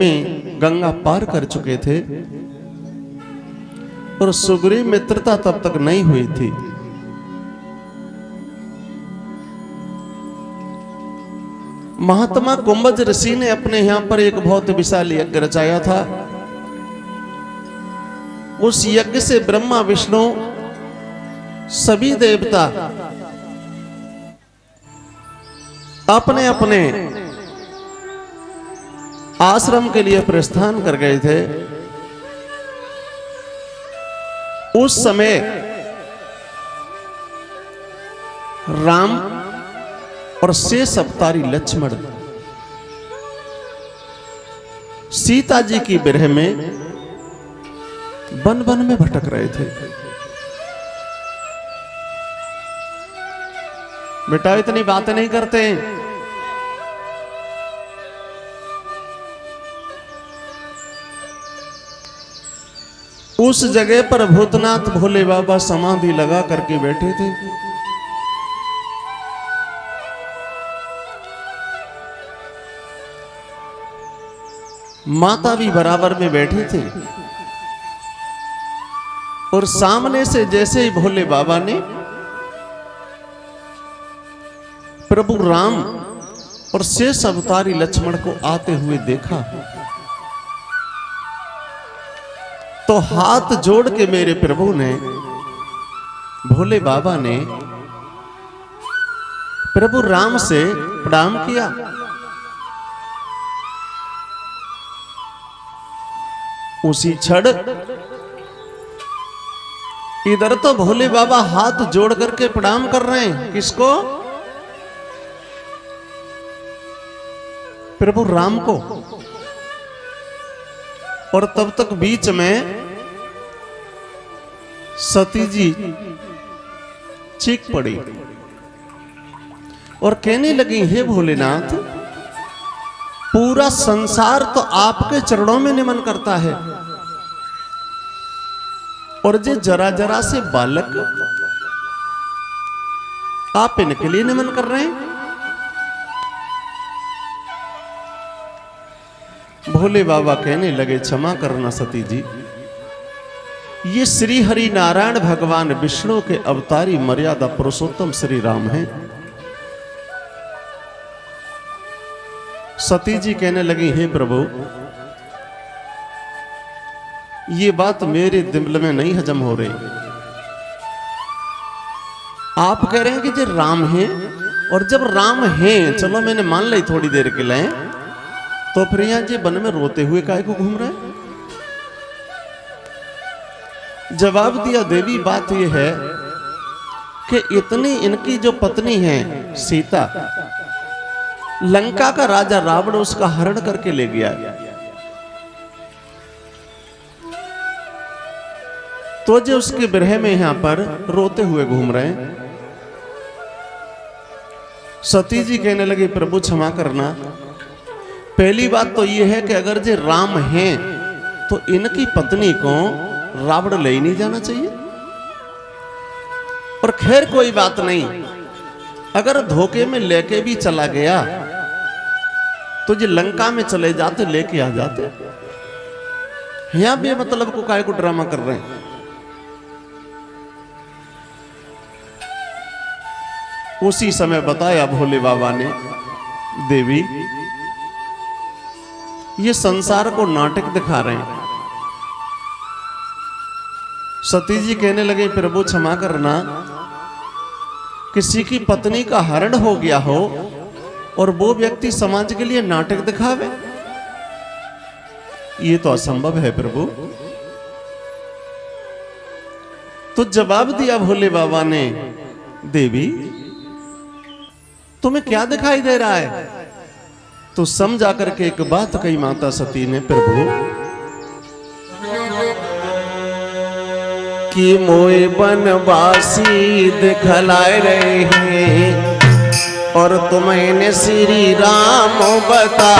में गंगा पार कर चुके थे और सुग्रीव मित्रता तब तक नहीं हुई थी। महात्मा कुंभज ऋषि ने अपने यहां पर एक बहुत विशाल यज्ञ रचाया था। उस यज्ञ से ब्रह्मा विष्णु सभी देवता अपने अपने आश्रम के लिए प्रस्थान कर गए थे। उस समय राम और शेष अवतारी लक्ष्मण सीता जी की विरह में वन वन में भटक रहे थे। बेटा इतनी बातें नहीं करते। उस जगह पर भूतनाथ भोले बाबा समाधि लगा करके बैठे थे। माता भी बराबर में बैठी थी और सामने से जैसे ही भोले बाबा ने प्रभु राम और शेष अवतारी लक्ष्मण को आते हुए देखा तो हाथ जोड़ के मेरे प्रभु ने, भोले बाबा ने प्रभु राम से प्रणाम किया। उसी क्षण इधर तो भोले बाबा हाथ जोड़ करके प्रणाम कर रहे हैं, किसको? प्रभु राम को। और तब तक बीच में सती जी चीख पड़ी और कहने लगी, हे भोलेनाथ, पूरा संसार तो आपके चरणों में नमन करता है और ये जरा जरा से बालक आप इनके लिए नमन कर रहे हैं। भोले बाबा कहने लगे, क्षमा करना सती जी, ये श्री हरि नारायण भगवान विष्णु के अवतारी मर्यादा पुरुषोत्तम श्री राम हैं। सती जी कहने लगी, हे प्रभु, ये बात मेरे दिल में नहीं हजम हो रही। आप कह रहे हैं कि जो राम हैं, और जब राम हैं, चलो मैंने मान ली थोड़ी देर के लिए, तो फिर यहां जी वन में रोते हुए काहे को घूम रहे हैं? जवाब दिया, देवी बात यह है कि इतनी इनकी जो पत्नी है सीता, लंका का राजा रावण उसका हरण करके ले गया, तो जो उसके विरह में यहां पर रोते हुए घूम रहे हैं। सती जी कहने लगी, प्रभु क्षमा करना, पहली बात तो यह है कि अगर जे राम हैं तो इनकी पत्नी को रावण ले ही नहीं जाना चाहिए। और खैर कोई बात नहीं, अगर धोखे में लेके भी चला गया तो जे लंका में चले जाते, लेके आ जाते। यहां भी मतलब को काहे को ड्रामा कर रहे हैं। उसी समय बताया भोले बाबा ने, देवी ये संसार को नाटक दिखा रहे हैं। सती जी कहने लगे, प्रभु क्षमा करना, किसी की पत्नी का हरण हो गया हो और वो व्यक्ति समाज के लिए नाटक दिखावे, ये तो असंभव है प्रभु। तो जवाब दिया भोले बाबा ने, देवी तुम्हें क्या दिखाई दे रहा है? तो समझा करके एक बात कही माता सती ने, प्रभु कि मोए बनवासी दिखलाए रहे हैं और तुम्हें श्री राम बता